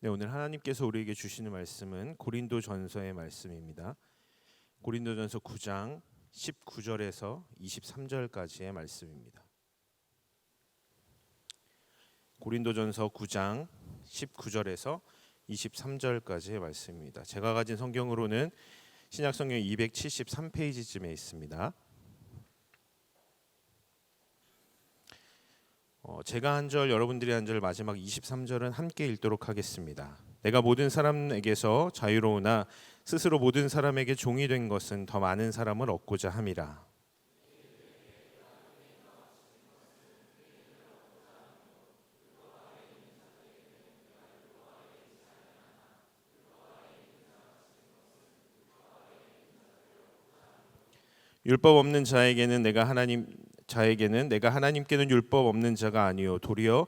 네, 오늘 하나님께서 우리에게 주시는 말씀은 고린도전서의 말씀입니다. 고린도전서 9장 19절에서 23절까지의 말씀입니다. 고린도전서 9장 19절에서 23절까지의 말씀입니다. 제가 가진 성경으로는 신약성경 273페이지쯤에 있습니다. 제가 한 절, 여러분들이 한 절, 마지막 23절은 함께 읽도록 하겠습니다. 내가 모든 사람에게서 자유로우나 스스로 모든 사람에게 종이 된 것은 더 많은 사람을 얻고자 함이라. 율법 없는 자에게는 내가 하나님께는 율법 없는 자가 아니요 도리어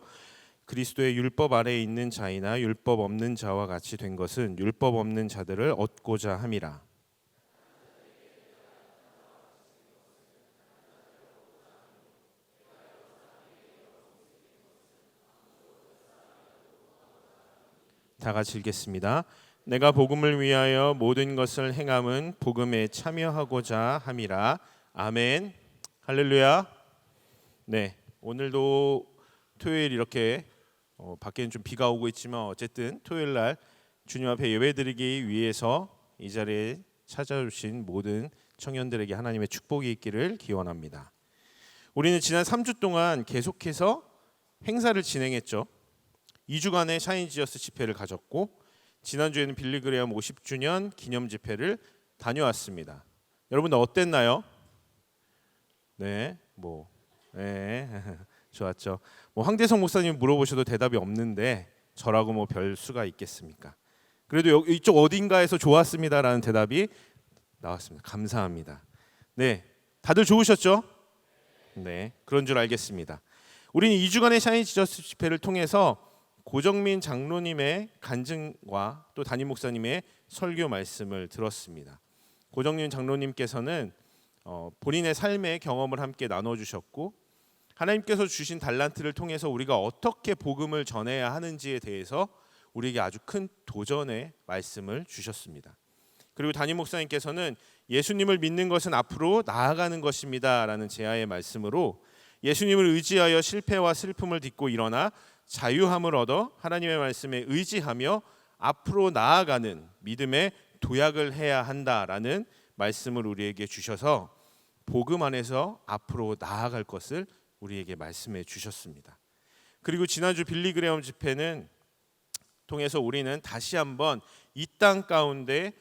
그리스도의 율법 아래에 있는 자이나 율법 없는 자와 같이 된 것은 율법 없는 자들을 얻고자 함이라. 다 같이 읽겠습니다. 내가 복음을 위하여 모든 것을 행함은 복음에 참여하고자 함이라. 아멘. 할렐루야. 네, 오늘도 토요일 이렇게 밖에는 좀 비가 오고 있지만 어쨌든 토요일 날 주님 앞에 예배드리기 위해서 이 자리에 찾아주신 모든 청년들에게 하나님의 축복이 있기를 기원합니다. 우리는 지난 3주 동안 계속해서 행사를 진행했죠. 2주간의 샤인지어스 집회를 가졌고 지난주에는 빌리그레엄 50주년 기념 집회를 다녀왔습니다. 여러분들 어땠나요? 네, 좋았죠. 황대성 목사님 물어보셔도 대답이 없는데 저라고 별 수가 있겠습니까? 그래도 이쪽 어딘가에서 좋았습니다라는 대답이 나왔습니다. 감사합니다. 네, 다들 좋으셨죠? 네, 그런 줄 알겠습니다. 우리는 2주간의 샤인지저스 집회를 통해서 고정민 장로님의 간증과 또 담임 목사님의 설교 말씀을 들었습니다. 고정민 장로님께서는 본인의 삶의 경험을 함께 나눠주셨고 하나님께서 주신 달란트를 통해서 우리가 어떻게 복음을 전해야 하는지에 대해서 우리에게 아주 큰 도전의 말씀을 주셨습니다. 그리고 담임 목사님께서는 예수님을 믿는 것은 앞으로 나아가는 것입니다 라는 제아의 말씀으로 예수님을 의지하여 실패와 슬픔을 딛고 일어나 자유함을 얻어 하나님의 말씀에 의지하며 앞으로 나아가는 믿음의 도약을 해야 한다라는 말씀을 우리에게 주셔서 복음 안에서 앞으로 나아갈 것을 우리에게 말씀해 주셨습니다. 그리고 지난주 빌리그레엄 집회는 통해서 우리는 다시 한번 이 땅 가운데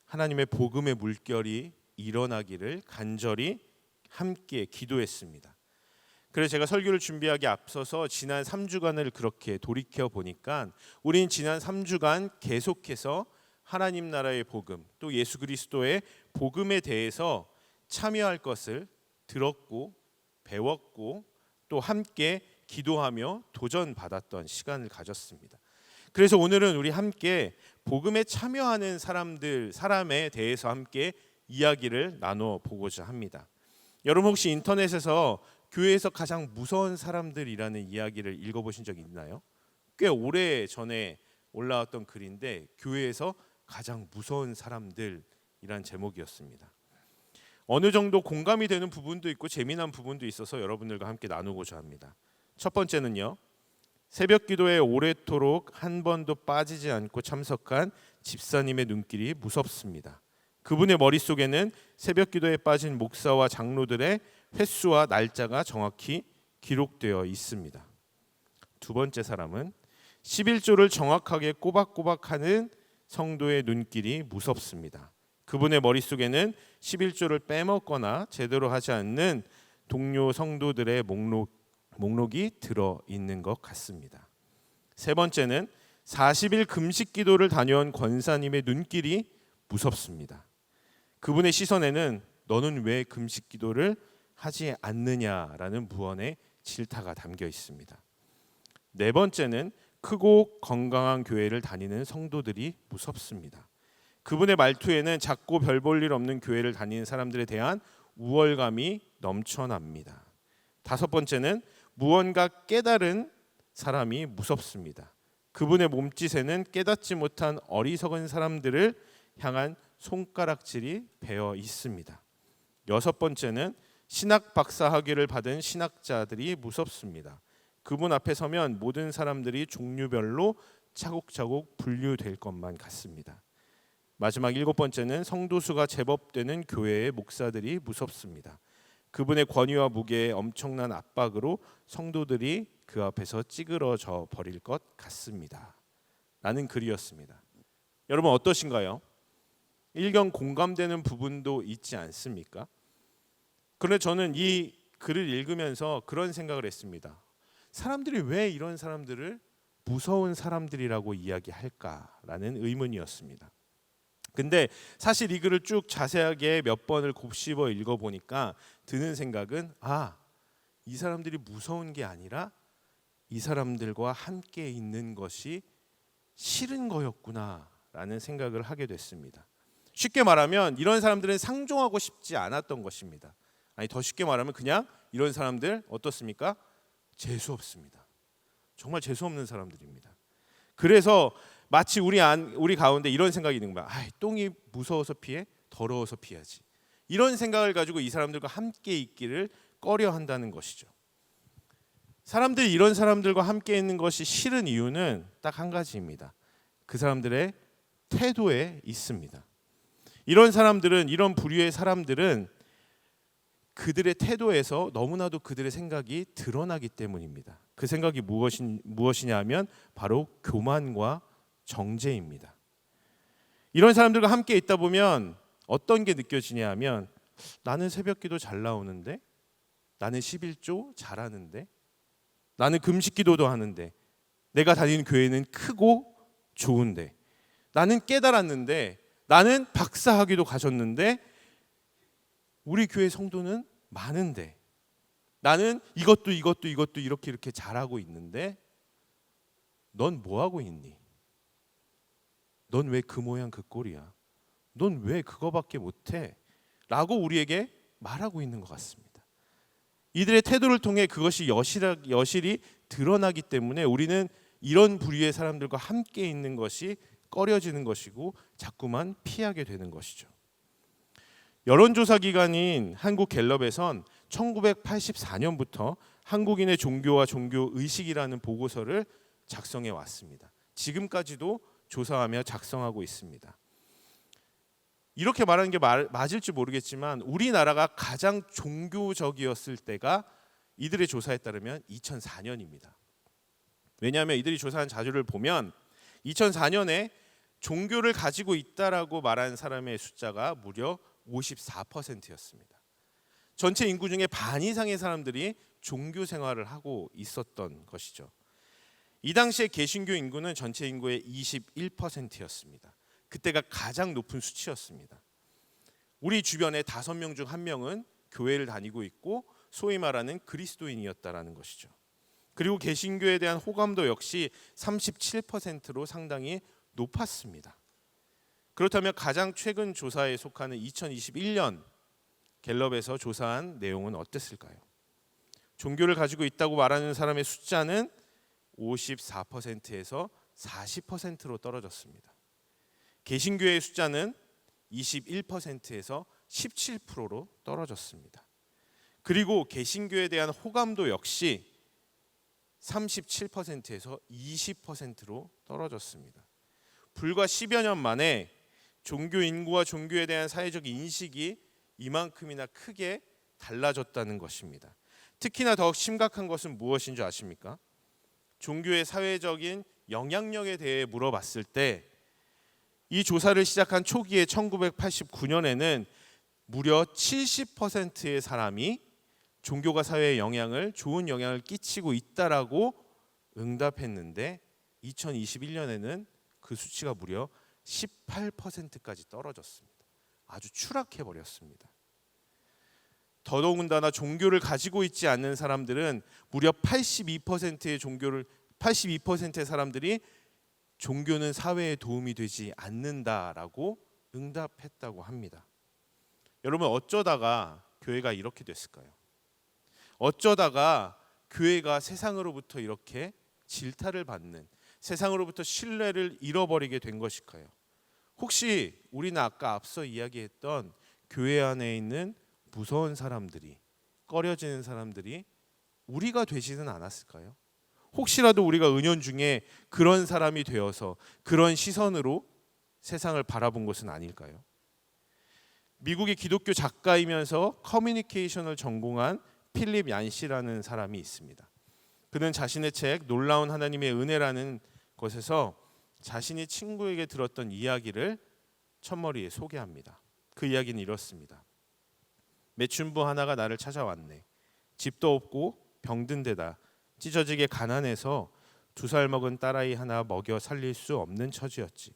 하나님의 복음의 물결이 일어나기를 간절히 함께 기도했습니다. 그래서 제가 설교를 준비하기 앞서서 지난 3주간을 그렇게 돌이켜 보니까 우리는 지난 3주간 계속해서 하나님 나라의 복음 또 예수 그리스도의 복음에 대해서 참여할 것을 들었고 배웠고 또 함께 기도하며 도전받았던 시간을 가졌습니다. 그래서 오늘은 우리 함께 복음에 참여하는 사람에 대해서 함께 이야기를 나눠 보고자 합니다. 여러분 혹시 인터넷에서 교회에서 가장 무서운 사람들이라는 이야기를 읽어보신 적 있나요? 꽤 오래 전에 올라왔던 글인데 교회에서 가장 무서운 사람들이란 제목이었습니다. 어느 정도 공감이 되는 부분도 있고 재미난 부분도 있어서 여러분들과 함께 나누고자 합니다. 첫 번째는요. 새벽 기도에 오래도록 한 번도 빠지지 않고 참석한 집사님의 눈길이 무섭습니다. 그분의 머릿속에는 새벽 기도에 빠진 목사와 장로들의 횟수와 날짜가 정확히 기록되어 있습니다. 두 번째 사람은 11조를 정확하게 꼬박꼬박하는 성도의 눈길이 무섭습니다. 그분의 머릿속에는 11조를 빼먹거나 제대로 하지 않는 동료 성도들의 목록이 들어있는 것 같습니다. 세 번째는 40일 금식 기도를 다녀온 권사님의 눈길이 무섭습니다. 그분의 시선에는 너는 왜 금식 기도를 하지 않느냐라는 무언의 질타가 담겨 있습니다. 네 번째는 크고 건강한 교회를 다니는 성도들이 무섭습니다. 그분의 말투에는 작고 별 볼 일 없는 교회를 다니는 사람들에 대한 우월감이 넘쳐납니다. 다섯 번째는 무언가 깨달은 사람이 무섭습니다. 그분의 몸짓에는 깨닫지 못한 어리석은 사람들을 향한 손가락질이 배어 있습니다. 여섯 번째는 신학 박사 학위를 받은 신학자들이 무섭습니다. 그분 앞에 서면 모든 사람들이 종류별로 차곡차곡 분류될 것만 같습니다. 마지막 일곱 번째는 성도수가 제법 되는 교회의 목사들이 무섭습니다. 그분의 권위와 무게의 엄청난 압박으로 성도들이 그 앞에서 찌그러져 버릴 것 같습니다. 라는 글이었습니다. 여러분 어떠신가요? 일견 공감되는 부분도 있지 않습니까? 그런데 저는 이 글을 읽으면서 그런 생각을 했습니다. 사람들이 왜 이런 사람들을 무서운 사람들이라고 이야기할까라는 의문이었습니다. 근데 사실 이 글을 쭉 자세하게 몇 번을 곱씹어 읽어보니까 드는 생각은 이 사람들이 무서운 게 아니라 이 사람들과 함께 있는 것이 싫은 거였구나라는 생각을 하게 됐습니다. 쉽게 말하면 이런 사람들은 상종하고 싶지 않았던 것입니다. 아니 더 쉽게 말하면 그냥 이런 사람들 어떻습니까? 재수 없습니다. 정말 재수 없는 사람들입니다. 그래서 마치 우리 가운데 이런 생각이 있는 거야. 똥이 무서워서 피해? 더러워서 피하지. 이런 생각을 가지고 이 사람들과 함께 있기를 꺼려 한다는 것이죠. 사람들이 이런 사람들과 함께 있는 것이 싫은 이유는 딱 한 가지입니다. 그 사람들의 태도에 있습니다. 이런 사람들은, 이런 부류의 사람들은 그들의 태도에서 너무나도 그들의 생각이 드러나기 때문입니다. 그 생각이 무엇이냐 하면 바로 교만과 정죄입니다. 이런 사람들과 함께 있다 보면 어떤 게 느껴지냐 하면 나는 새벽기도 잘 나오는데, 나는 11조 잘하는데, 나는 금식기도도 하는데, 내가 다니는 교회는 크고 좋은데, 나는 깨달았는데, 나는 박사학위도 가졌는데, 우리 교회 성도는 많은데, 나는 이것도 이렇게 잘하고 있는데 넌 뭐하고 있니? 넌 왜 그 모양 그 꼴이야? 넌 왜 그거밖에 못해? 라고 우리에게 말하고 있는 것 같습니다. 이들의 태도를 통해 그것이 여실히 드러나기 때문에 우리는 이런 부류의 사람들과 함께 있는 것이 꺼려지는 것이고 자꾸만 피하게 되는 것이죠. 여론조사 기관인 한국갤럽에선 1984년부터 한국인의 종교와 종교의식이라는 보고서를 작성해 왔습니다. 지금까지도 조사하며 작성하고 있습니다. 이렇게 말하는 게 맞을지 모르겠지만 우리나라가 가장 종교적이었을 때가 이들의 조사에 따르면 2004년입니다. 왜냐하면 이들이 조사한 자료를 보면 2004년에 종교를 가지고 있다라고 말한 사람의 숫자가 무려 54%였습니다. 전체 인구 중에 반 이상의 사람들이 종교 생활을 하고 있었던 것이죠. 이 당시에 개신교 인구는 전체 인구의 21%였습니다. 그때가 가장 높은 수치였습니다. 우리 주변에 5명 중 1명은 교회를 다니고 있고 소위 말하는 그리스도인이었다라는 것이죠. 그리고 개신교에 대한 호감도 역시 37%로 상당히 높았습니다. 그렇다면 가장 최근 조사에 속하는 2021년 갤럽에서 조사한 내용은 어땠을까요? 종교를 가지고 있다고 말하는 사람의 숫자는 54%에서 40%로 떨어졌습니다. 개신교의 숫자는 21%에서 17%로 떨어졌습니다. 그리고 개신교에 대한 호감도 역시 37%에서 20%로 떨어졌습니다. 불과 10여 년 만에 종교 인구와 종교에 대한 사회적 인식이 이만큼이나 크게 달라졌다는 것입니다. 특히나 더욱 심각한 것은 무엇인 줄 아십니까? 종교의 사회적인 영향력에 대해 물어봤을 때 이 조사를 시작한 초기에 1989년에는 무려 70%의 사람이 종교가 사회에 좋은 영향을 끼치고 있다라고 응답했는데 2021년에는 그 수치가 무려 18%까지 떨어졌습니다. 아주 추락해버렸습니다. 더더군다나 종교를 가지고 있지 않는 사람들은 무려 82%의 사람들이 종교는 사회에 도움이 되지 않는다라고 응답했다고 합니다. 여러분 어쩌다가 교회가 이렇게 됐을까요? 어쩌다가 교회가 세상으로부터 이렇게 질타를 받는, 세상으로부터 신뢰를 잃어버리게 된 것일까요? 혹시 우리는 아까 앞서 이야기했던 교회 안에 있는 무서운 사람들이, 꺼려지는 사람들이 우리가 되지는 않았을까요? 혹시라도 우리가 은연중에 그런 사람이 되어서 그런 시선으로 세상을 바라본 것은 아닐까요? 미국의 기독교 작가이면서 커뮤니케이션을 전공한 필립 얀시라는 사람이 있습니다. 그는 자신의 책 놀라운 하나님의 은혜라는 것에서 자신이 친구에게 들었던 이야기를 첫머리에 소개합니다. 그 이야기는 이렇습니다. 매춘부 하나가 나를 찾아왔네. 집도 없고 병든 데다 찢어지게 가난해서 2살 먹은 딸아이 하나 먹여 살릴 수 없는 처지였지.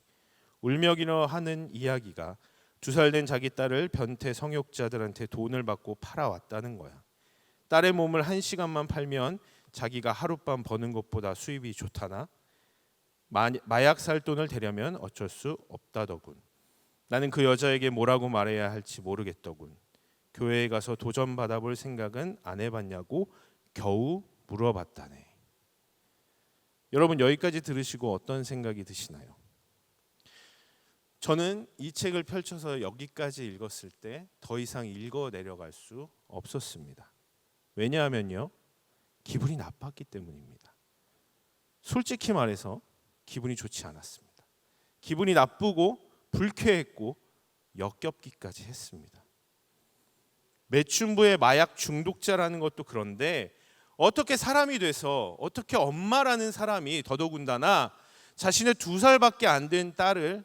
울며기며 하는 이야기가 2살 된 자기 딸을 변태 성욕자들한테 돈을 받고 팔아왔다는 거야. 딸의 몸을 1시간만 팔면 자기가 하룻밤 버는 것보다 수입이 좋다나? 마약 살 돈을 대려면 어쩔 수 없다더군. 나는 그 여자에게 뭐라고 말해야 할지 모르겠더군. 교회에 가서 도전 받아볼 생각은 안 해봤냐고 겨우 물어봤다네. 여러분, 여기까지 들으시고 어떤 생각이 드시나요? 저는 이 책을 펼쳐서 여기까지 읽었을 때 더 이상 읽어 내려갈 수 없었습니다. 왜냐하면요, 기분이 나빴기 때문입니다. 솔직히 말해서 기분이 좋지 않았습니다. 기분이 나쁘고 불쾌했고 역겹기까지 했습니다. 매춘부의 마약 중독자라는 것도 그런데 어떻게 사람이 돼서, 어떻게 엄마라는 사람이 더더군다나 자신의 2살밖에 안 된 딸을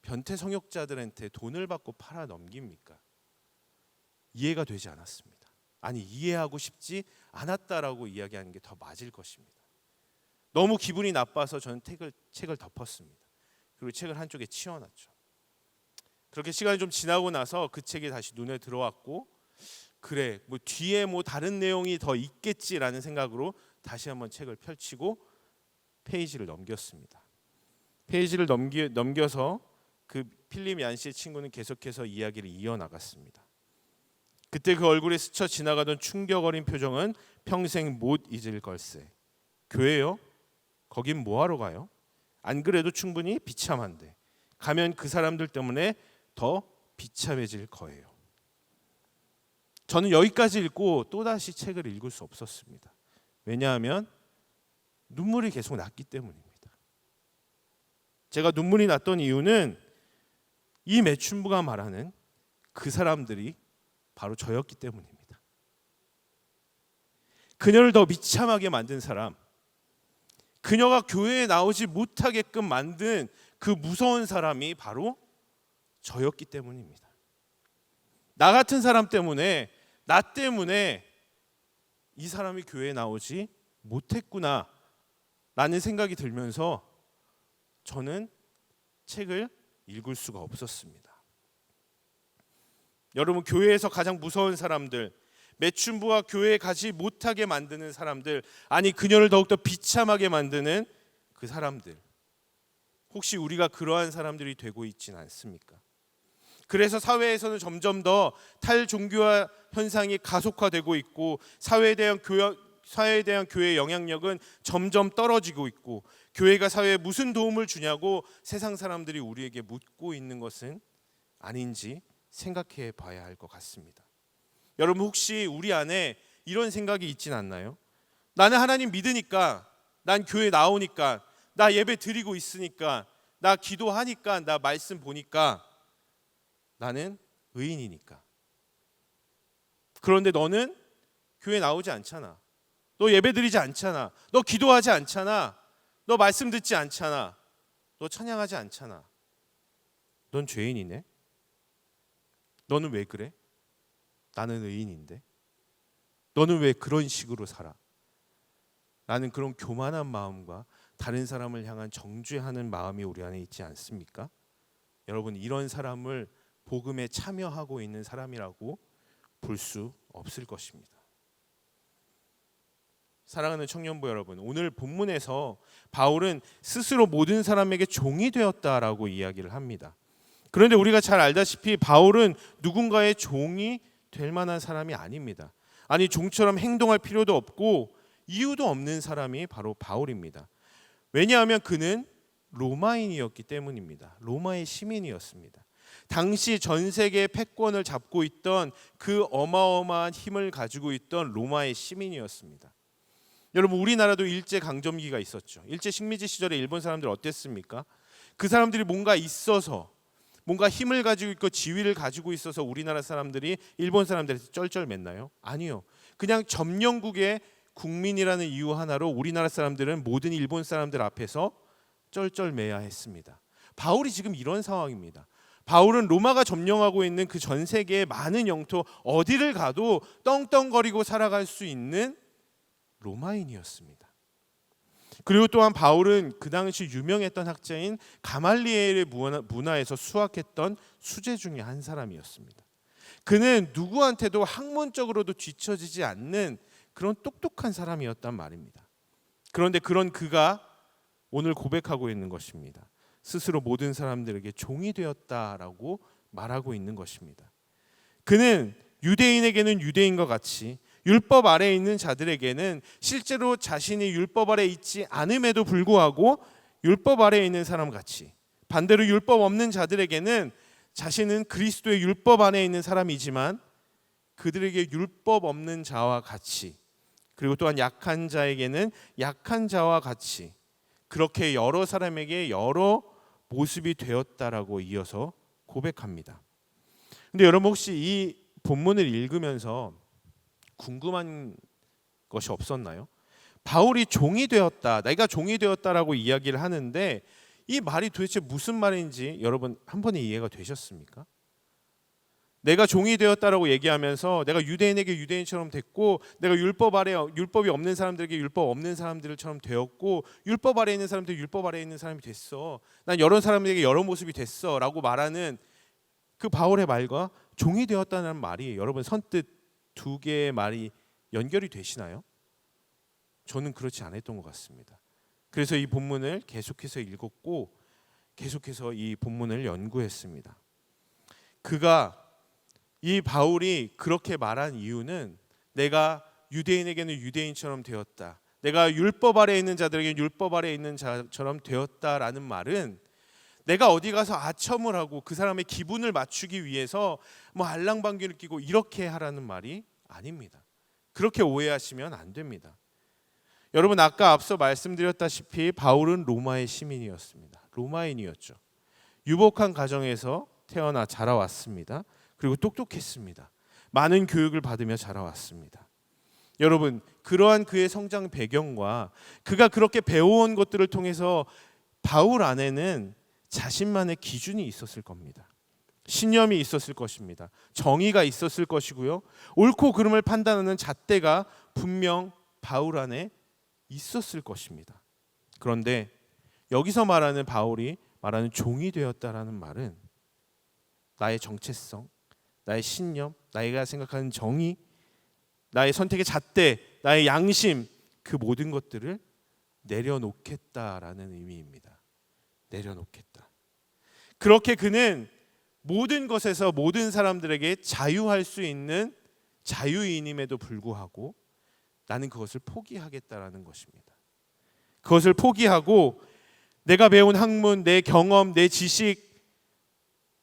변태 성욕자들한테 돈을 받고 팔아 넘깁니까? 이해가 되지 않았습니다. 아니, 이해하고 싶지 않았다라고 이야기하는 게 더 맞을 것입니다. 너무 기분이 나빠서 저는 책을 덮었습니다. 그리고 책을 한쪽에 치워놨죠. 그렇게 시간이 좀 지나고 나서 그 책이 다시 눈에 들어왔고, 그래, 뭐 뒤에 뭐 다른 내용이 더 있겠지라는 생각으로 다시 한번 책을 펼치고 페이지를 넘겼습니다. 페이지를 넘겨서 그 필립 얀시의 친구는 계속해서 이야기를 이어나갔습니다. 그때 그 얼굴에 스쳐 지나가던 충격 어린 표정은 평생 못 잊을 걸세. 교회요? 거긴 뭐하러 가요? 안 그래도 충분히 비참한데 가면 그 사람들 때문에 더 비참해질 거예요. 저는 여기까지 읽고 또다시 책을 읽을 수 없었습니다. 왜냐하면 눈물이 계속 났기 때문입니다. 제가 눈물이 났던 이유는 이 매춘부가 말하는 그 사람들이 바로 저였기 때문입니다. 그녀를 더 비참하게 만든 사람, 그녀가 교회에 나오지 못하게끔 만든 그 무서운 사람이 바로 저였기 때문입니다. 나 같은 사람 때문에, 나 때문에 이 사람이 교회에 나오지 못했구나 라는 생각이 들면서 저는 책을 읽을 수가 없었습니다. 여러분, 교회에서 가장 무서운 사람들, 매춘부와 교회에 가지 못하게 만드는 사람들, 아니 그녀를 더욱더 비참하게 만드는 그 사람들, 혹시 우리가 그러한 사람들이 되고 있지는 않습니까? 그래서 사회에서는 점점 더 탈종교화 현상이 가속화되고 있고 사회에 대한 교회의 영향력은 점점 떨어지고 있고, 교회가 사회에 무슨 도움을 주냐고 세상 사람들이 우리에게 묻고 있는 것은 아닌지 생각해 봐야 할 것 같습니다. 여러분, 혹시 우리 안에 이런 생각이 있진 않나요? 나는 하나님 믿으니까, 난 교회 나오니까, 나 예배 드리고 있으니까, 나 기도하니까, 나 말씀 보니까 나는 의인이니까. 그런데 너는 교회 나오지 않잖아. 너 예배 드리지 않잖아. 너 기도하지 않잖아. 너 말씀 듣지 않잖아. 너 찬양하지 않잖아. 넌 죄인이네. 너는 왜 그래? 나는 의인인데. 너는 왜 그런 식으로 살아? 라는 그런 교만한 마음과 다른 사람을 향한 정죄하는 마음이 우리 안에 있지 않습니까? 여러분, 이런 사람을 복음에 참여하고 있는 사람이라고 볼 수 없을 것입니다. 사랑하는 청년부 여러분, 오늘 본문에서 바울은 스스로 모든 사람에게 종이 되었다라고 이야기를 합니다. 그런데 우리가 잘 알다시피 바울은 누군가의 종이 될 만한 사람이 아닙니다. 아니, 종처럼 행동할 필요도 없고 이유도 없는 사람이 바로 바울입니다. 왜냐하면 그는 로마인이었기 때문입니다. 로마의 시민이었습니다. 당시 전 세계 패권을 잡고 있던 그 어마어마한 힘을 가지고 있던 로마의 시민이었습니다. 여러분, 우리나라도 일제 강점기가 있었죠. 일제 식민지 시절에 일본 사람들 어땠습니까? 그 사람들이 뭔가 있어서, 뭔가 힘을 가지고 있고 지위를 가지고 있어서 우리나라 사람들이 일본 사람들한테 쩔쩔맸나요? 아니요. 그냥 점령국의 국민이라는 이유 하나로 우리나라 사람들은 모든 일본 사람들 앞에서 쩔쩔매야 했습니다. 바울이 지금 이런 상황입니다. 바울은 로마가 점령하고 있는 그 전 세계의 많은 영토 어디를 가도 떵떵거리고 살아갈 수 있는 로마인이었습니다. 그리고 또한 바울은 그 당시 유명했던 학자인 가말리엘의 문화에서 수학했던 수재 중에 한 사람이었습니다. 그는 누구한테도 학문적으로도 뒤처지지 않는 그런 똑똑한 사람이었단 말입니다. 그런데 그런 그가 오늘 고백하고 있는 것입니다. 스스로 모든 사람들에게 종이 되었다라고 말하고 있는 것입니다. 그는 유대인에게는 유대인과 같이 율법 아래에 있는 자들에게는 실제로 자신이 율법 아래에 있지 않음에도 불구하고 율법 아래에 있는 사람 같이, 반대로 율법 없는 자들에게는 자신은 그리스도의 율법 안에 있는 사람이지만 그들에게 율법 없는 자와 같이, 그리고 또한 약한 자에게는 약한 자와 같이 그렇게 여러 사람에게 여러 모습이 되었다라고 이어서 고백합니다. 근데 여러분, 혹시 이 본문을 읽으면서 궁금한 것이 없었나요? 바울이 종이 되었다, 내가 종이 되었다라고 이야기를 하는데 이 말이 도대체 무슨 말인지 여러분 한 번에 이해가 되셨습니까? 내가 종이 되었다라고 얘기하면서 내가 유대인에게 유대인처럼 됐고, 내가 율법 아래 율법이 없는 사람들에게 율법 없는 사람들처럼 되었고, 율법 아래 있는 사람들 율법 아래 있는 사람이 됐어, 난 여러 사람들에게 여러 모습이 됐어라고 말하는 그 바울의 말과 종이 되었다는 말이 여러분 선뜻 두 개의 말이 연결이 되시나요? 저는 그렇지 않았던 것 같습니다. 그래서 이 본문을 계속해서 읽었고 계속해서 이 본문을 연구했습니다. 이 바울이 그렇게 말한 이유는 내가 유대인에게는 유대인처럼 되었다, 내가 율법 아래에 있는 자들에게 율법 아래에 있는 자처럼 되었다라는 말은 내가 어디 가서 아첨을 하고 그 사람의 기분을 맞추기 위해서 뭐 알랑방귀를 끼고 이렇게 하라는 말이 아닙니다. 그렇게 오해하시면 안 됩니다. 여러분, 아까 앞서 말씀드렸다시피 바울은 로마의 시민이었습니다. 로마인이었죠. 유복한 가정에서 태어나 자라왔습니다. 그리고 똑똑했습니다. 많은 교육을 받으며 자라왔습니다. 여러분, 그러한 그의 성장 배경과 그가 그렇게 배워온 것들을 통해서 바울 안에는 자신만의 기준이 있었을 겁니다. 신념이 있었을 것입니다. 정의가 있었을 것이고요. 옳고 그름을 판단하는 잣대가 분명 바울 안에 있었을 것입니다. 그런데 여기서 말하는 바울이 말하는 종이 되었다라는 말은 나의 정체성, 나의 신념, 나이가 생각하는 정의, 나의 선택의 잣대, 나의 양심, 그 모든 것들을 내려놓겠다라는 의미입니다. 내려놓겠다. 그렇게 그는 모든 것에서 모든 사람들에게 자유할 수 있는 자유인임에도 불구하고 나는 그것을 포기하겠다라는 것입니다. 그것을 포기하고 내가 배운 학문, 내 경험, 내 지식,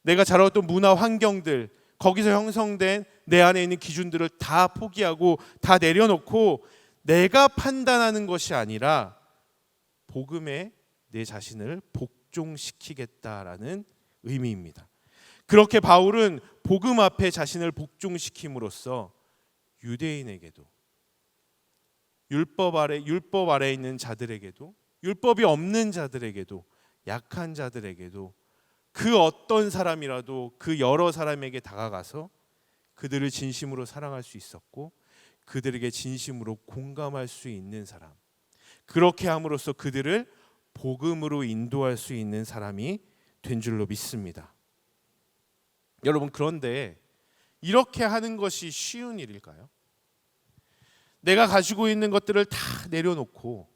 내가 자라왔던 문화 환경들, 거기서 형성된 내 안에 있는 기준들을 다 포기하고 다 내려놓고 내가 판단하는 것이 아니라 복음에 내 자신을 복종시키겠다라는 의미입니다. 그렇게 바울은 복음 앞에 자신을 복종시킴으로써 유대인에게도, 율법 아래 있는 자들에게도, 율법이 없는 자들에게도, 약한 자들에게도 그 어떤 사람이라도 그 여러 사람에게 다가가서 그들을 진심으로 사랑할 수 있었고 그들에게 진심으로 공감할 수 있는 사람, 그렇게 함으로써 그들을 복음으로 인도할 수 있는 사람이 된 줄로 믿습니다. 여러분, 그런데 이렇게 하는 것이 쉬운 일일까요? 내가 가지고 있는 것들을 다 내려놓고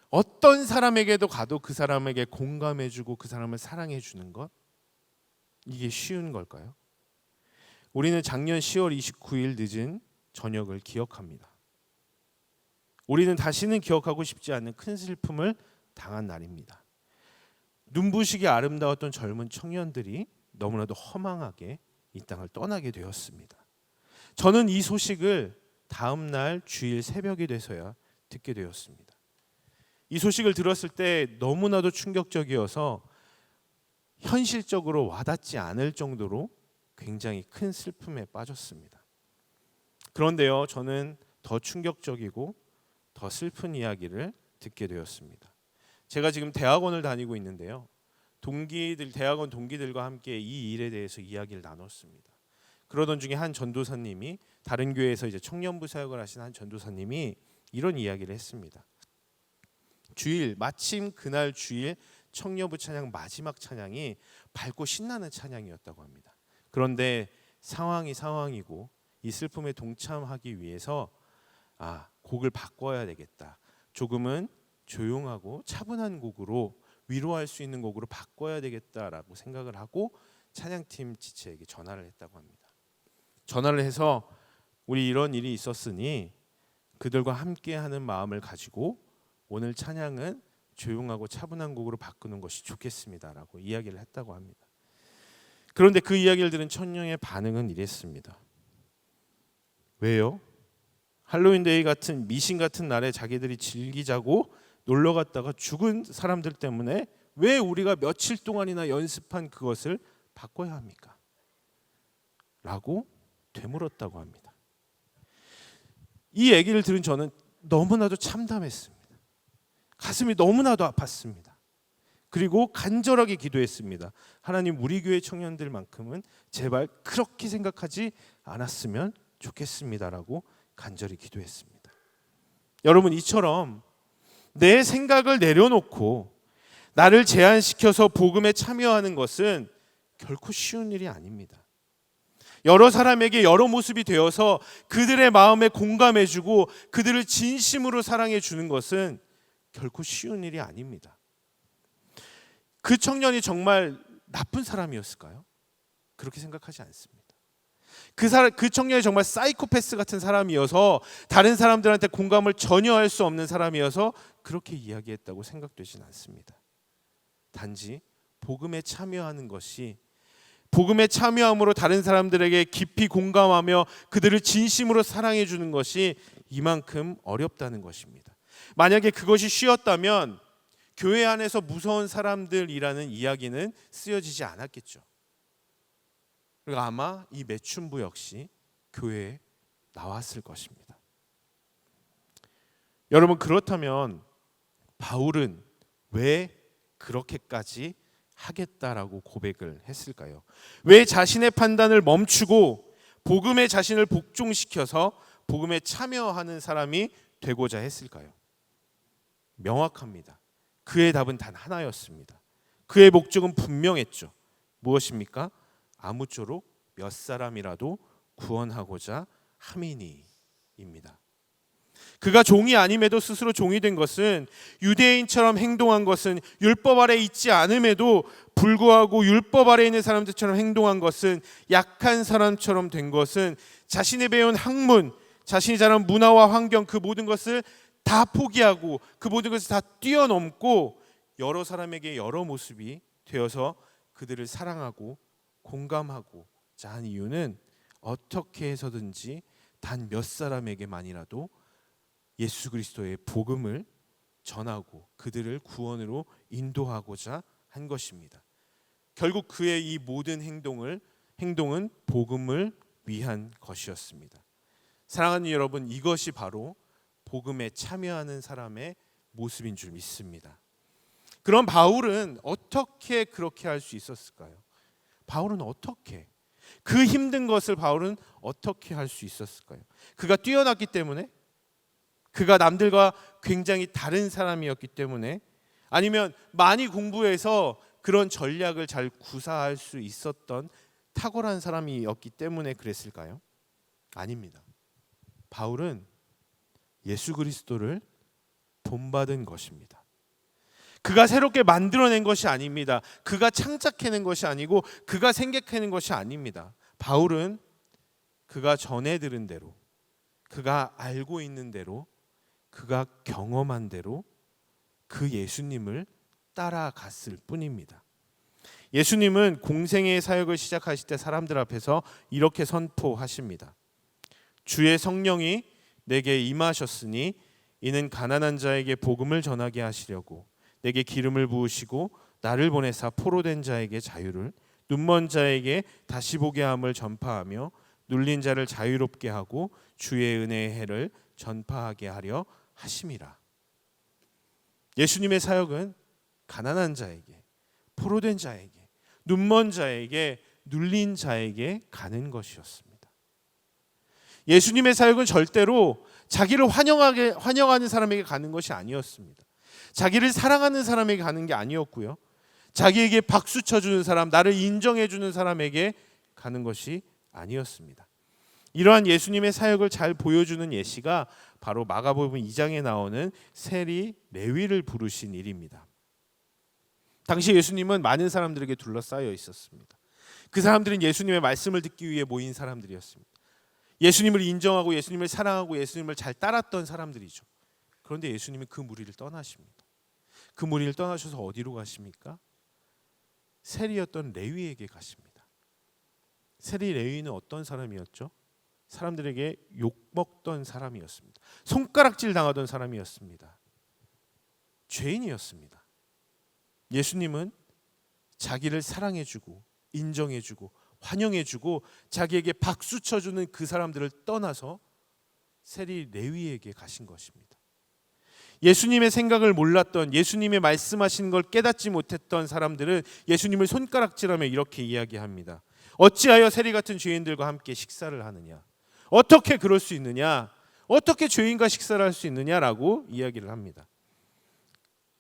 어떤 사람에게도 가도 그 사람에게 공감해주고 그 사람을 사랑해주는 것, 이게 쉬운 걸까요? 우리는 작년 10월 29일 늦은 저녁을 기억합니다. 우리는 다시는 기억하고 싶지 않는 큰 슬픔을 당한 날입니다. 눈부시게 아름다웠던 젊은 청년들이 너무나도 허망하게 이 땅을 떠나게 되었습니다. 저는 이 소식을 다음 날 주일 새벽이 돼서야 듣게 되었습니다. 이 소식을 들었을 때 너무나도 충격적이어서 현실적으로 와닿지 않을 정도로 굉장히 큰 슬픔에 빠졌습니다. 그런데요, 저는 더 충격적이고 더 슬픈 이야기를 듣게 되었습니다. 제가 지금 대학원을 다니고 있는데요, 대학원 동기들과 함께 이 일에 대해서 이야기를 나눴습니다. 그러던 중에 한 전도사님이, 다른 교회에서 이제 청년부 사역을 하신 한 전도사님이 이런 이야기를 했습니다. 마침 그날 주일 청년부 찬양 마지막 찬양이 밝고 신나는 찬양이었다고 합니다. 그런데 상황이고 이 슬픔에 동참하기 위해서 곡을 바꿔야 되겠다. 조금은 조용하고 차분한 곡으로, 위로할 수 있는 곡으로 바꿔야 되겠다라고 생각을 하고 찬양팀 지체에게 전화를 했다고 합니다. 전화를 해서 우리 이런 일이 있었으니 그들과 함께하는 마음을 가지고 오늘 찬양은 조용하고 차분한 곡으로 바꾸는 것이 좋겠습니다라고 이야기를 했다고 합니다. 그런데 그 이야기를 들은 청년의 반응은 이랬습니다. 왜요? 할로윈데이 같은 미신 같은 날에 자기들이 즐기자고 놀러 갔다가 죽은 사람들 때문에 왜 우리가 며칠 동안이나 연습한 그것을 바꿔야 합니까? 라고 되물었다고 합니다. 이 얘기를 들은 저는 너무나도 참담했습니다. 가슴이 너무나도 아팠습니다. 그리고 간절하게 기도했습니다. 하나님, 우리 교회 청년들만큼은 제발 그렇게 생각하지 않았으면 좋겠습니다라고 간절히 기도했습니다. 여러분, 이처럼 내 생각을 내려놓고 나를 제한시켜서 복음에 참여하는 것은 결코 쉬운 일이 아닙니다. 여러 사람에게 여러 모습이 되어서 그들의 마음에 공감해주고 그들을 진심으로 사랑해주는 것은 결코 쉬운 일이 아닙니다. 그 청년이 정말 나쁜 사람이었을까요? 그렇게 생각하지 않습니다. 그 청년이 정말 사이코패스 같은 사람이어서 다른 사람들한테 공감을 전혀 할 수 없는 사람이어서 그렇게 이야기했다고 생각되진 않습니다. 단지 복음에 참여하는 것이, 복음에 참여함으로 다른 사람들에게 깊이 공감하며 그들을 진심으로 사랑해 주는 것이 이만큼 어렵다는 것입니다. 만약에 그것이 쉬웠다면 교회 안에서 무서운 사람들이라는 이야기는 쓰여지지 않았겠죠. 그리고 아마 이 매춘부 역시 교회에 나왔을 것입니다. 여러분, 그렇다면 바울은 왜 그렇게까지 하겠다라고 고백을 했을까요? 왜 자신의 판단을 멈추고 복음에 자신을 복종시켜서 복음에 참여하는 사람이 되고자 했을까요? 명확합니다. 그의 답은 단 하나였습니다. 그의 목적은 분명했죠. 무엇입니까? 아무쪼록 몇 사람이라도 구원하고자 함이니입니다. 그가 종이 아님에도 스스로 종이 된 것은, 유대인처럼 행동한 것은, 율법 아래 있지 않음에도 불구하고 율법 아래 있는 사람들처럼 행동한 것은, 약한 사람처럼 된 것은, 자신이 배운 학문, 자신이 자란 문화와 환경, 그 모든 것을 다 포기하고 그 모든 것을 다 뛰어넘고 여러 사람에게 여러 모습이 되어서 그들을 사랑하고 공감하고자 한 이유는 어떻게 해서든지 단 몇 사람에게만이라도 예수 그리스도의 복음을 전하고 그들을 구원으로 인도하고자 한 것입니다. 결국 그의 이 모든 행동은 복음을 위한 것이었습니다. 사랑하는 여러분, 이것이 바로 복음에 참여하는 사람의 모습인 줄 믿습니다. 그럼 바울은 어떻게 그렇게 할 수 있었을까요? 바울은 어떻게, 그 힘든 것을 바울은 어떻게 할 수 있었을까요? 그가 뛰어났기 때문에? 그가 남들과 굉장히 다른 사람이었기 때문에? 아니면 많이 공부해서 그런 전략을 잘 구사할 수 있었던 탁월한 사람이었기 때문에 그랬을까요? 아닙니다. 바울은 예수 그리스도를 본받은 것입니다. 그가 새롭게 만들어낸 것이 아닙니다. 그가 창작해낸 것이 아니고 그가 생각해낸 것이 아닙니다. 바울은 그가 전해 들은 대로, 그가 알고 있는 대로 그가 경험한 대로 그 예수님을 따라갔을 뿐입니다. 예수님은 공생의 사역을 시작하실 때 사람들 앞에서 이렇게 선포하십니다. 주의 성령이 내게 임하셨으니 이는 가난한 자에게 복음을 전하게 하시려고 내게 기름을 부으시고 나를 보내사 포로된 자에게 자유를, 눈먼 자에게 다시 보게 함을 전파하며 눌린 자를 자유롭게 하고 주의 은혜의 해를 전파하게 하려 하심이라. 예수님의 사역은 가난한 자에게, 포로된 자에게, 눈먼 자에게, 눌린 자에게 가는 것이었습니다. 예수님의 사역은 절대로 자기를 환영하는 사람에게 가는 것이 아니었습니다. 자기를 사랑하는 사람에게 가는 게 아니었고요. 자기에게 박수 쳐주는 사람, 나를 인정해주는 사람에게 가는 것이 아니었습니다. 이러한 예수님의 사역을 잘 보여주는 예시가 바로 마가복음 2장에 나오는 세리 레위를 부르신 일입니다. 당시 예수님은 많은 사람들에게 둘러싸여 있었습니다. 그 사람들은 예수님의 말씀을 듣기 위해 모인 사람들이었습니다. 예수님을 인정하고 예수님을 사랑하고 예수님을 잘 따랐던 사람들이죠. 그런데 예수님은 그 무리를 떠나십니다. 그 무리를 떠나셔서 어디로 가십니까? 세리였던 레위에게 가십니다. 세리 레위는 어떤 사람이었죠? 사람들에게 욕먹던 사람이었습니다. 손가락질 당하던 사람이었습니다. 죄인이었습니다. 예수님은 자기를 사랑해주고 인정해주고 환영해주고 자기에게 박수 쳐주는 그 사람들을 떠나서 세리 레위에게 가신 것입니다. 예수님의 생각을 몰랐던, 예수님의 말씀하신 걸 깨닫지 못했던 사람들은 예수님을 손가락질하며 이렇게 이야기합니다. 어찌하여 세리 같은 죄인들과 함께 식사를 하느냐? 어떻게 그럴 수 있느냐? 어떻게 죄인과 식사를 할 수 있느냐라고 이야기를 합니다.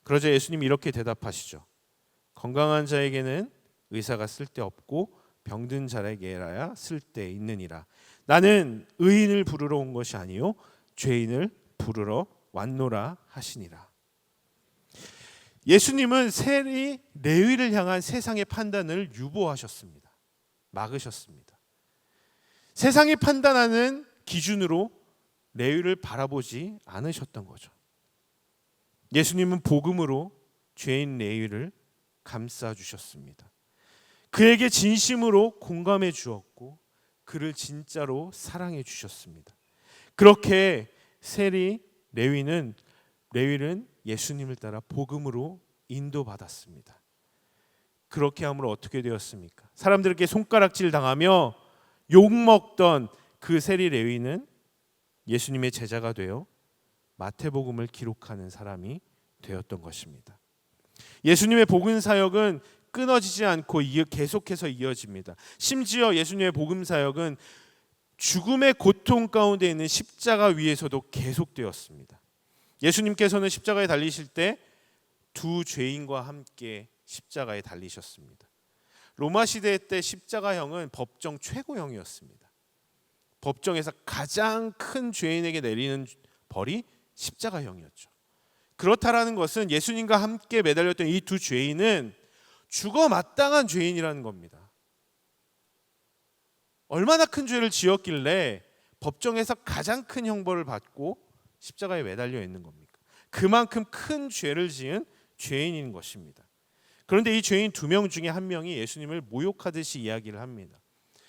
그러자 예수님이 이렇게 대답하시죠. 건강한 자에게는 의사가 쓸데없고 병든 자에게라야 쓸데 있느니라. 나는 의인을 부르러 온 것이 아니요 죄인을 부르러 왔노라 하시니라. 예수님은 세리 레위를 향한 세상의 판단을 유보하셨습니다. 막으셨습니다. 세상이 판단하는 기준으로 레위를 바라보지 않으셨던 거죠. 예수님은 복음으로 죄인 레위를 감싸 주셨습니다. 그에게 진심으로 공감해 주었고 그를 진짜로 사랑해 주셨습니다. 그렇게 세리 레위는 예수님을 따라 복음으로 인도받았습니다. 그렇게 함으로 어떻게 되었습니까? 사람들에게 손가락질 당하며 욕먹던 그 세리 레위는 예수님의 제자가 되어 마태복음을 기록하는 사람이 되었던 것입니다. 예수님의 복음 사역은 끊어지지 않고 계속해서 이어집니다. 심지어 예수님의 복음 사역은 죽음의 고통 가운데 있는 십자가 위에서도 계속되었습니다. 예수님께서는 십자가에 달리실 때 두 죄인과 함께 십자가에 달리셨습니다. 로마 시대 때 십자가형은 법정 최고형이었습니다. 법정에서 가장 큰 죄인에게 내리는 벌이 십자가형이었죠. 그렇다라는 것은 예수님과 함께 매달렸던 이 두 죄인은 죽어 마땅한 죄인이라는 겁니다. 얼마나 큰 죄를 지었길래 법정에서 가장 큰 형벌을 받고 십자가에 매달려 있는 겁니까? 그만큼 큰 죄를 지은 죄인인 것입니다. 그런데 이 죄인 두 명 중에 한 명이 예수님을 모욕하듯이 이야기를 합니다.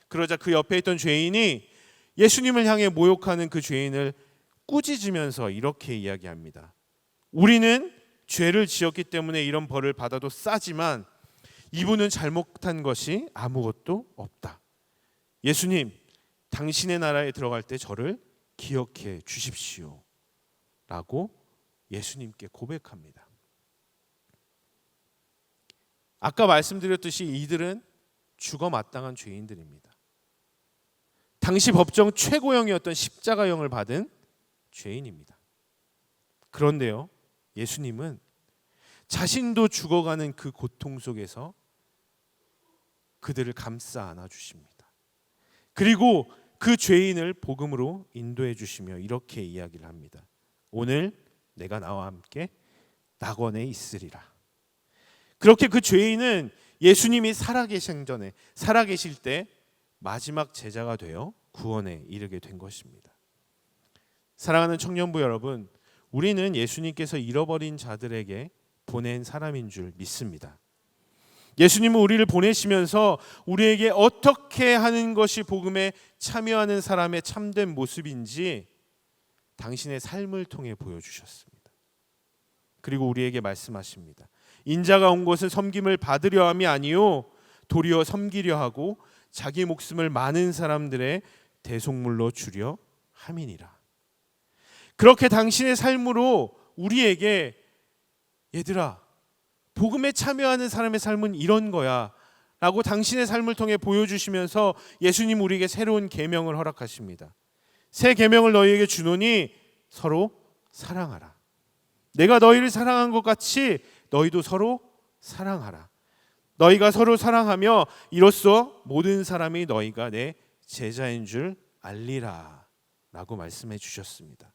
그러자 그 옆에 있던 죄인이 예수님을 향해 모욕하는 그 죄인을 꾸짖으면서 이렇게 이야기합니다. 우리는 죄를 지었기 때문에 이런 벌을 받아도 싸지만 이분은 잘못한 것이 아무것도 없다. 예수님, 당신의 나라에 들어갈 때 저를 기억해 주십시오. 라고 예수님께 고백합니다. 아까 말씀드렸듯이 이들은 죽어 마땅한 죄인들입니다. 당시 법정 최고형이었던 십자가형을 받은 죄인입니다. 그런데요, 예수님은 자신도 죽어가는 그 고통 속에서 그들을 감싸 안아주십니다. 그리고 그 죄인을 복음으로 인도해 주시며 이렇게 이야기를 합니다. 오늘 내가 나와 함께 낙원에 있으리라. 그렇게 그 죄인은 예수님이 살아계실 때 마지막 제자가 되어 구원에 이르게 된 것입니다. 사랑하는 청년부 여러분, 우리는 예수님께서 잃어버린 자들에게 보낸 사람인 줄 믿습니다. 예수님은 우리를 보내시면서 우리에게 어떻게 하는 것이 복음에 참여하는 사람의 참된 모습인지 당신의 삶을 통해 보여주셨습니다. 그리고 우리에게 말씀하십니다. 인자가 온 것은 섬김을 받으려 함이 아니요 도리어 섬기려 하고 자기 목숨을 많은 사람들의 대속물로 주려 함이니라. 그렇게 당신의 삶으로 우리에게 얘들아, 복음에 참여하는 사람의 삶은 이런 거야 라고 당신의 삶을 통해 보여주시면서 예수님 우리에게 새로운 계명을 허락하십니다. 새 계명을 너희에게 주노니 서로 사랑하라. 내가 너희를 사랑한 것 같이 너희도 서로 사랑하라. 너희가 서로 사랑하며 이로써 모든 사람이 너희가 내 제자인 줄 알리라 라고 말씀해 주셨습니다.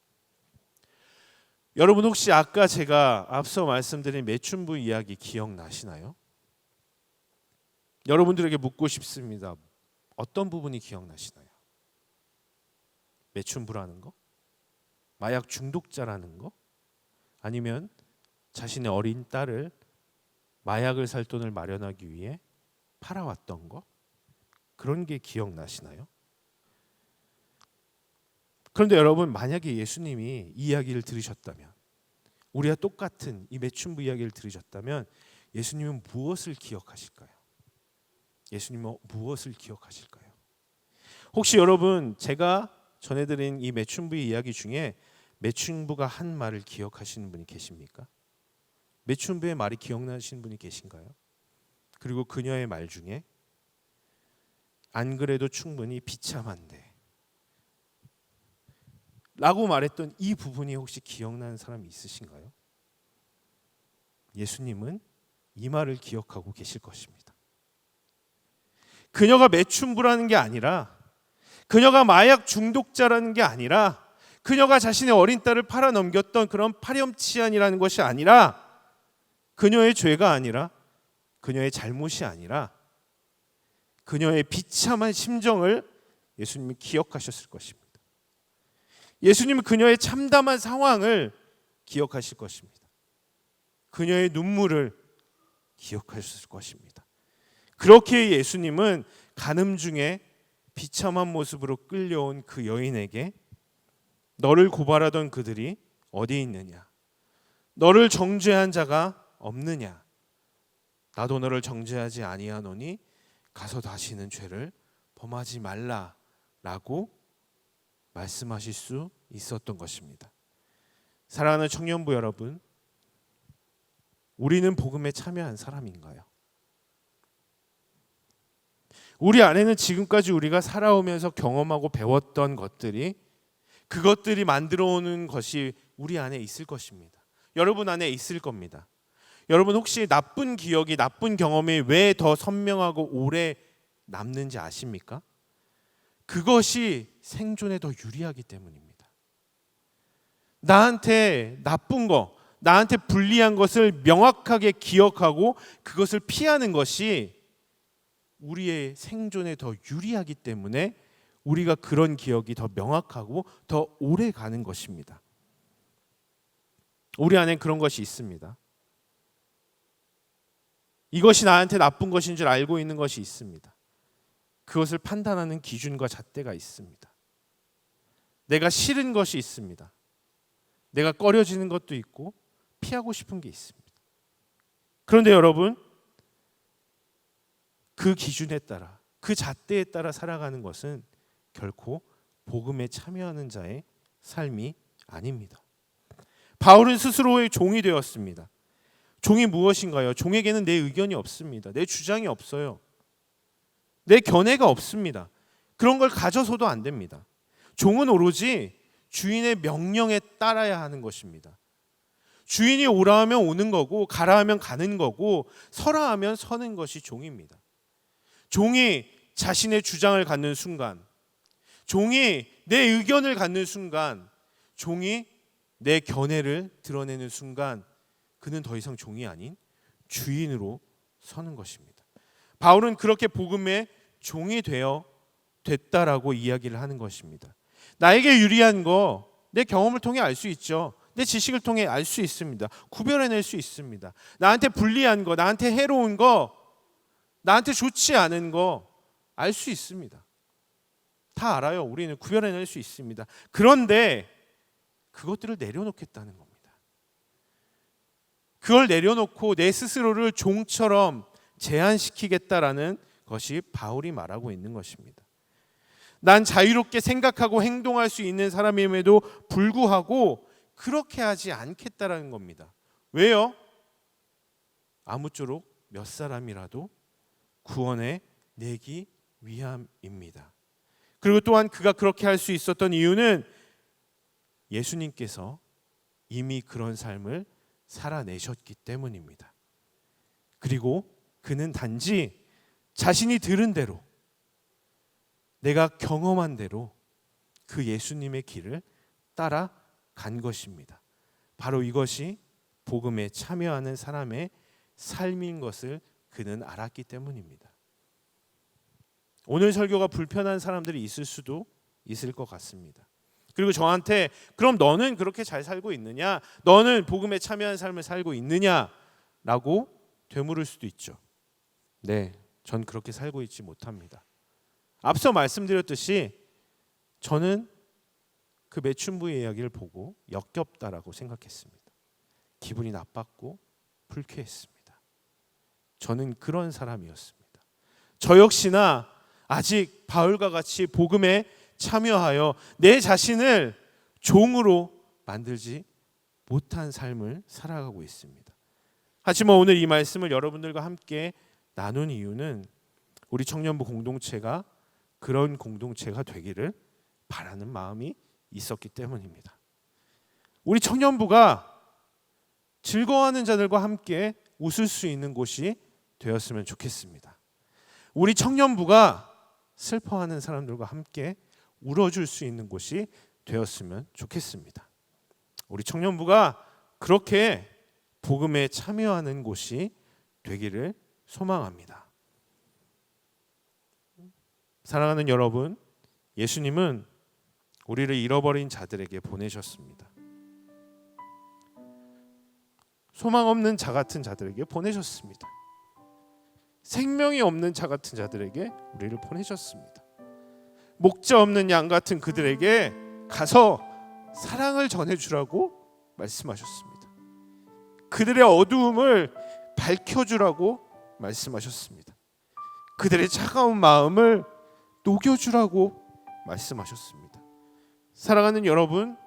여러분 혹시 아까 제가 앞서 말씀드린 매춘부 이야기 기억나시나요? 여러분들에게 묻고 싶습니다. 어떤 부분이 기억나시나요? 매춘부라는 거? 마약 중독자라는 거? 아니면 자신의 어린 딸을 마약을 살 돈을 마련하기 위해 팔아왔던 거? 그런 게 기억나시나요? 그런데 여러분 만약에 예수님이 이 이야기를 들으셨다면, 우리와 똑같은 이 매춘부 이야기를 들으셨다면 예수님은 무엇을 기억하실까요? 예수님은 무엇을 기억하실까요? 혹시 여러분 제가 전해드린 이 매춘부 이야기 중에 매춘부가 한 말을 기억하시는 분이 계십니까? 매춘부의 말이 기억나시는 분이 계신가요? 그리고 그녀의 말 중에 안 그래도 충분히 비참한데 라고 말했던 이 부분이 혹시 기억나는 사람이 있으신가요? 예수님은 이 말을 기억하고 계실 것입니다. 그녀가 매춘부라는 게 아니라, 그녀가 마약 중독자라는 게 아니라, 그녀가 자신의 어린 딸을 팔아넘겼던 그런 파렴치한이라는 것이 아니라, 그녀의 죄가 아니라, 그녀의 잘못이 아니라 그녀의 비참한 심정을 예수님이 기억하셨을 것입니다. 예수님은 그녀의 참담한 상황을 기억하실 것입니다. 그녀의 눈물을 기억하셨을 것입니다. 그렇게 예수님은 간음 중에 비참한 모습으로 끌려온 그 여인에게 너를 고발하던 그들이 어디 있느냐? 너를 정죄한 자가 없느냐? 나도 너를 정죄하지 아니하노니 가서 다시는 죄를 범하지 말라라고 말씀하실 수 있었던 것입니다. 사랑하는 청년부 여러분, 우리는 복음에 참여한 사람인가요? 우리 안에는 지금까지 우리가 살아오면서 경험하고 배웠던 것들이, 그것들이 만들어오는 것이 우리 안에 있을 것입니다. 여러분 안에 있을 겁니다. 여러분 혹시 나쁜 기억이, 나쁜 경험이 왜 더 선명하고 오래 남는지 아십니까? 그것이 생존에 더 유리하기 때문입니다. 나한테 나쁜 거, 나한테 불리한 것을 명확하게 기억하고 그것을 피하는 것이 우리의 생존에 더 유리하기 때문에 우리가 그런 기억이 더 명확하고 더 오래 가는 것입니다. 우리 안에 그런 것이 있습니다. 이것이 나한테 나쁜 것인 줄 알고 있는 것이 있습니다. 그것을 판단하는 기준과 잣대가 있습니다. 내가 싫은 것이 있습니다. 내가 꺼려지는 것도 있고 피하고 싶은 게 있습니다. 그런데 여러분, 그 기준에 따라, 그 잣대에 따라 살아가는 것은 결코 복음에 참여하는 자의 삶이 아닙니다. 바울은 스스로의 종이 되었습니다. 종이 무엇인가요? 종에게는 내 의견이 없습니다. 내 주장이 없어요. 내 견해가 없습니다. 그런 걸 가져서도 안 됩니다. 종은 오로지 주인의 명령에 따라야 하는 것입니다. 주인이 오라 하면 오는 거고, 가라 하면 가는 거고, 서라 하면 서는 것이 종입니다. 종이 자신의 주장을 갖는 순간, 종이 내 의견을 갖는 순간, 종이 내 견해를 드러내는 순간, 그는 더 이상 종이 아닌 주인으로 서는 것입니다. 바울은 그렇게 복음의 종이 됐다라고 이야기를 하는 것입니다. 나에게 유리한 거 내 경험을 통해 알 수 있죠. 내 지식을 통해 알 수 있습니다. 구별해낼 수 있습니다. 나한테 불리한 거, 나한테 해로운 거, 나한테 좋지 않은 거 알 수 있습니다. 다 알아요. 우리는 구별해낼 수 있습니다. 그런데 그것들을 내려놓겠다는 겁니다. 그걸 내려놓고 내 스스로를 종처럼 제한시키겠다라는 것이 바울이 말하고 있는 것입니다. 난 자유롭게 생각하고 행동할 수 있는 사람임에도 불구하고 그렇게 하지 않겠다라는 겁니다. 왜요? 아무쪼록 몇 사람이라도 구원에 내기 위함입니다. 그리고 또한 그가 그렇게 할 수 있었던 이유는 예수님께서 이미 그런 삶을 살아내셨기 때문입니다. 그리고 그는 단지 자신이 들은 대로, 내가 경험한 대로 그 예수님의 길을 따라간 것입니다. 바로 이것이 복음에 참여하는 사람의 삶인 것을 그는 알았기 때문입니다. 오늘 설교가 불편한 사람들이 있을 수도 있을 것 같습니다. 그리고 저한테 그럼 너는 그렇게 잘 살고 있느냐? 너는 복음에 참여한 삶을 살고 있느냐? 라고 되물을 수도 있죠. 네, 전 그렇게 살고 있지 못합니다. 앞서 말씀드렸듯이 저는 그 매춘부의 이야기를 보고 역겹다라고 생각했습니다. 기분이 나빴고 불쾌했습니다. 저는 그런 사람이었습니다. 저 역시나 아직 바울과 같이 복음에 참여하여 내 자신을 종으로 만들지 못한 삶을 살아가고 있습니다. 하지만 오늘 이 말씀을 여러분들과 함께 나눈 이유는 우리 청년부 공동체가 그런 공동체가 되기를 바라는 마음이 있었기 때문입니다. 우리 청년부가 즐거워하는 자들과 함께 웃을 수 있는 곳이 되었으면 좋겠습니다. 우리 청년부가 슬퍼하는 사람들과 함께 울어줄 수 있는 곳이 되었으면 좋겠습니다. 우리 청년부가 그렇게 복음에 참여하는 곳이 되기를 소망합니다. 사랑하는 여러분, 예수님은 우리를 잃어버린 자들에게 보내셨습니다. 소망 없는 자 같은 자들에게 보내셨습니다. 생명이 없는 자 같은 자들에게 우리를 보내셨습니다. 목자 없는 양 같은 그들에게 가서 사랑을 전해주라고 말씀하셨습니다. 그들의 어두움을 밝혀주라고 말씀하셨습니다. 그들의 차가운 마음을 녹여주라고 말씀하셨습니다. 사랑하는 여러분,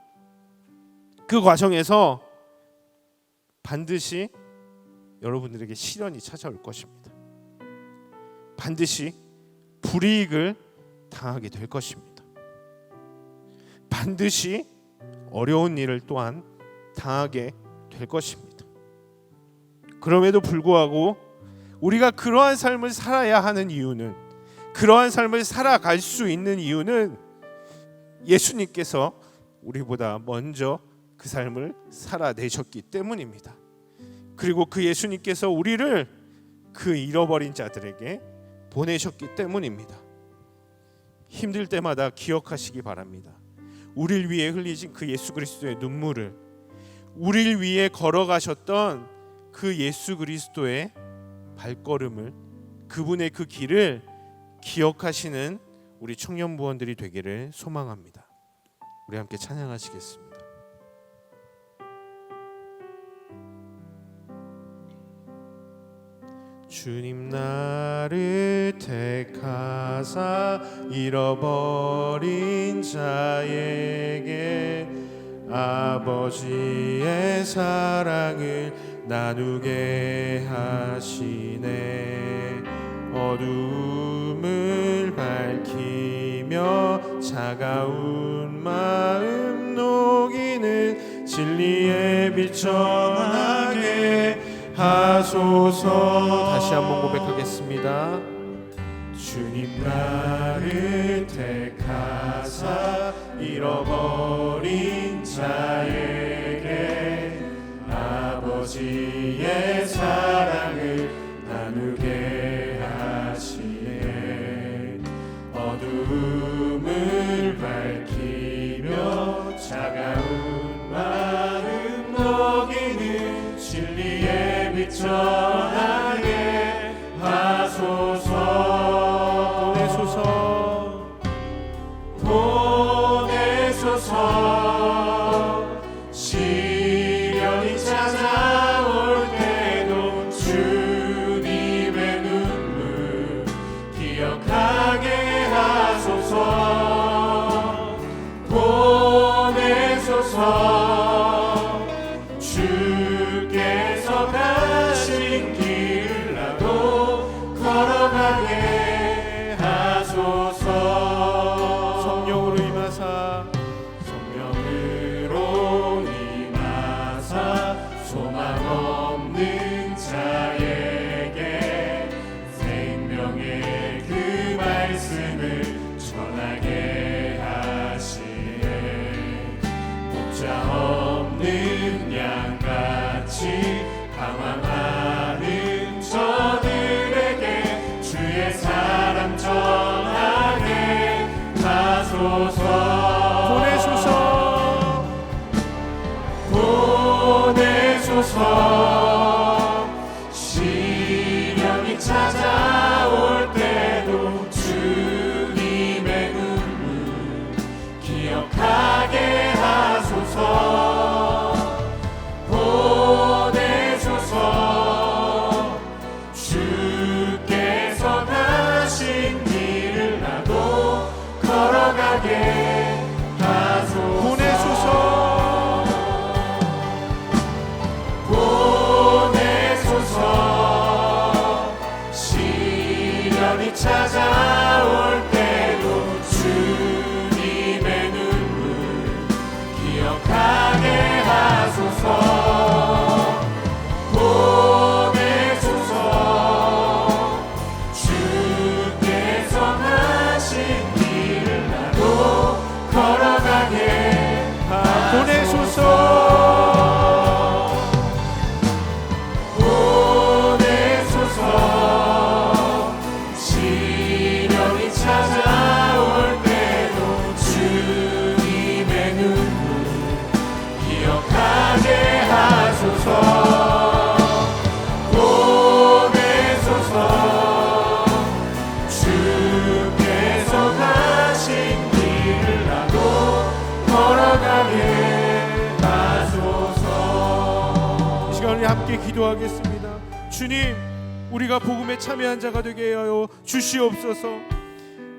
그 과정에서 반드시 여러분들에게 시련이 찾아올 것입니다. 반드시 불이익을 당하게 될 것입니다. 반드시 어려운 일을 또한 당하게 될 것입니다. 그럼에도 불구하고 우리가 그러한 삶을 살아야 하는 이유는, 그러한 삶을 살아갈 수 있는 이유는 예수님께서 우리보다 먼저 그 삶을 살아내셨기 때문입니다. 그리고 그 예수님께서 우리를 그 잃어버린 자들에게 보내셨기 때문입니다. 힘들 때마다 기억하시기 바랍니다. 우리를 위해 흘리신 그 예수 그리스도의 눈물을, 우리를 위해 걸어가셨던 그 예수 그리스도의 발걸음을, 그분의 그 길을 기억하시는 우리 청년부원들이 되기를 소망합니다. 우리 함께 찬양하시겠습니다. 주님 나를 택하사 잃어버린 자에게 아버지의 사랑을 나누게 하시네. 어둠을 밝히며 차가운 마음 녹이는 진리의 빛 전하게 하소서. 다시 한번 고백하겠습니다. 주님 나를 택하사 잃어버린 자에게 아버지의 사랑을 나누게 하시네. 어둠을 밝히며 차가운 마음 시련이 찾아올 때도 주님의 눈물 기억하게 하소서. 보내소서. 주께서 가신 길을 나도 걸어가게 하소서. 보내소서. 시련이 찾아올 때도 주님의 눈물 기억하게 하소서. 보내소서. 주께서 하신 길을 나도 걸어가게 하소서. 시련이 찾아올 때도 주님의 눈물 기억하게 하소서. 보내소서. 주께서 가신 길을 나도 걸어가게 하소서. 이 시간 우리 함께 기도하겠습니다. 주님, 우리가 복음에 참여한 자가 되게 하여 주시옵소서.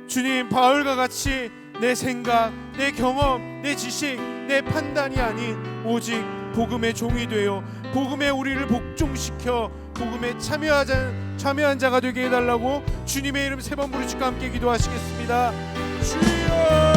주님, 바울과 같이 내 생각, 내 경험, 내 지식, 내 판단이 아닌 오직 복음의 종이 되어 복음에 우리를 복종시켜 복음에 참여한 자가 되게 해달라고 주님의 이름 세 번 부르시고 함께 기도하시겠습니다. 주여,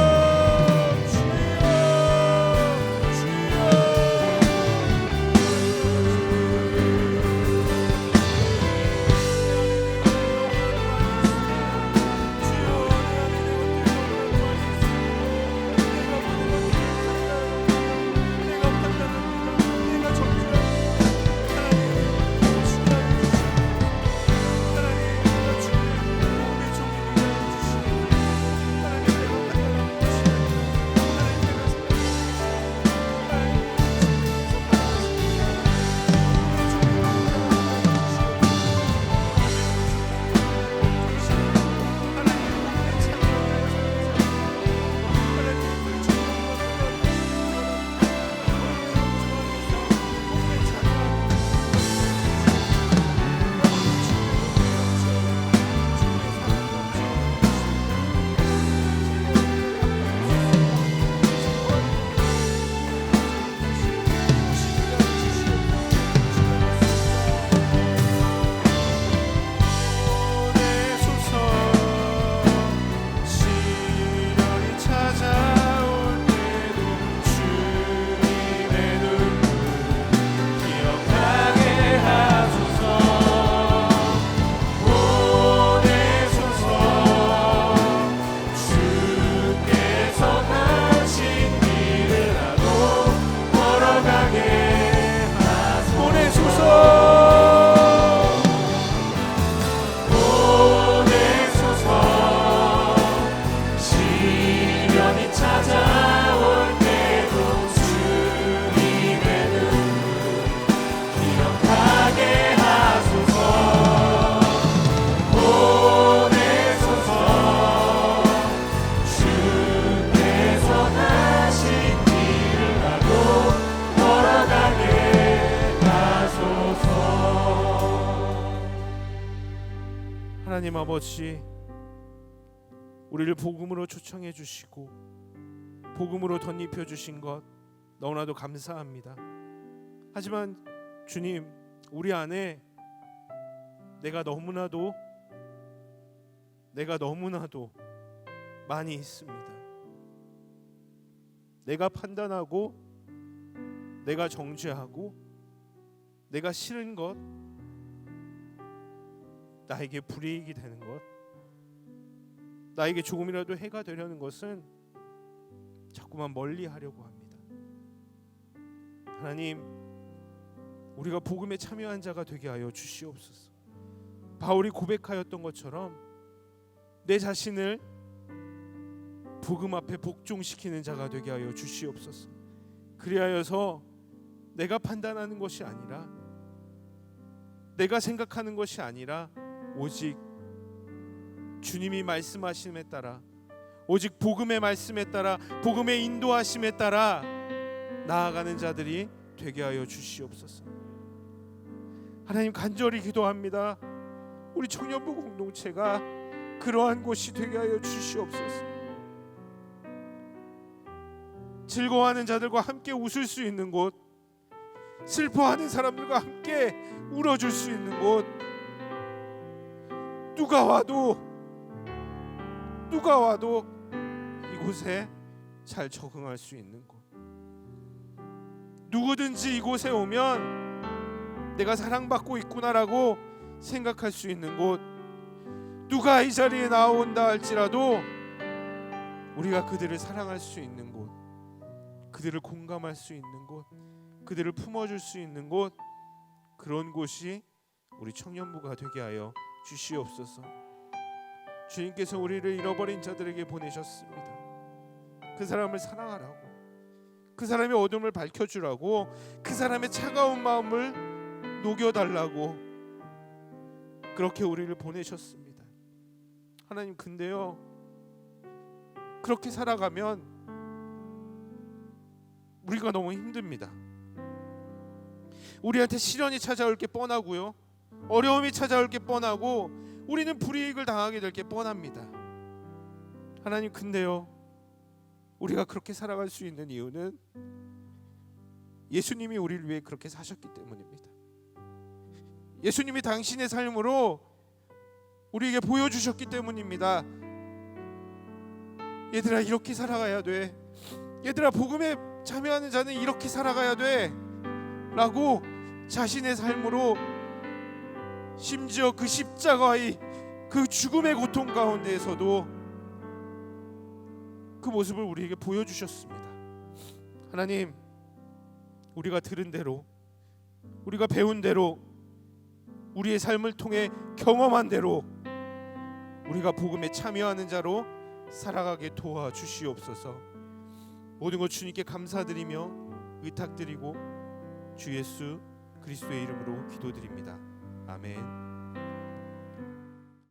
하나님 아버지, 우리를 복음으로 초청해 주시고 복음으로 덧입혀 주신 것 너무나도 감사합니다. 하지만 주님, 우리 안에 내가 너무나도 많이 있습니다. 내가 판단하고 내가 정죄하고 내가 싫은 것, 나에게 불이익이 되는 것, 나에게 조금이라도 해가 되려는 것은 자꾸만 멀리 하려고 합니다. 하나님, 우리가 복음에 참여한 자가 되게 하여 주시옵소서. 바울이 고백하였던 것처럼 내 자신을 복음 앞에 복종시키는 자가 되게 하여 주시옵소서. 그리하여서 내가 판단하는 것이 아니라, 내가 생각하는 것이 아니라 오직 주님이 말씀하심에 따라, 오직 복음의 말씀에 따라, 복음의 인도하심에 따라 나아가는 자들이 되게 하여 주시옵소서. 하나님, 간절히 기도합니다. 우리 청년부 공동체가 그러한 곳이 되게 하여 주시옵소서. 즐거워하는 자들과 함께 웃을 수 있는 곳, 슬퍼하는 사람들과 함께 울어줄 수 있는 곳, 누가 와도 이곳에 잘 적응할 수 있는 곳, 누구든지 이곳에 오면 내가 사랑받고 있구나라고 생각할 수 있는 곳, 누가 이 자리에 나온다 할지라도 우리가 그들을 사랑할 수 있는 곳, 그들을 공감할 수 있는 곳, 그들을 품어줄 수 있는 곳, 그런 곳이 우리 청년부가 되게 하여 주시옵소서. 주님께서 우리를 잃어버린 자들에게 보내셨습니다. 그 사람을 사랑하라고, 그 사람의 어둠을 밝혀주라고, 그 사람의 차가운 마음을 녹여달라고 그렇게 우리를 보내셨습니다. 하나님, 근데요, 그렇게 살아가면 우리가 너무 힘듭니다. 우리한테 시련이 찾아올 게 뻔하고요, 어려움이 찾아올 게 뻔하고, 우리는 불이익을 당하게 될 게 뻔합니다. 하나님, 근데요, 우리가 그렇게 살아갈 수 있는 이유는 예수님이 우리를 위해 그렇게 사셨기 때문입니다. 예수님이 당신의 삶으로 우리에게 보여주셨기 때문입니다. 얘들아, 이렇게 살아가야 돼. 얘들아, 복음에 참여하는 자는 이렇게 살아가야 돼 라고 자신의 삶으로, 심지어 그 십자가의 그 죽음의 고통 가운데에서도 그 모습을 우리에게 보여주셨습니다. 하나님, 우리가 들은 대로, 우리가 배운 대로, 우리의 삶을 통해 경험한 대로 우리가 복음에 참여하는 자로 살아가게 도와주시옵소서. 모든 것 주님께 감사드리며 의탁드리고 주 예수 그리스도의 이름으로 기도드립니다. 아멘.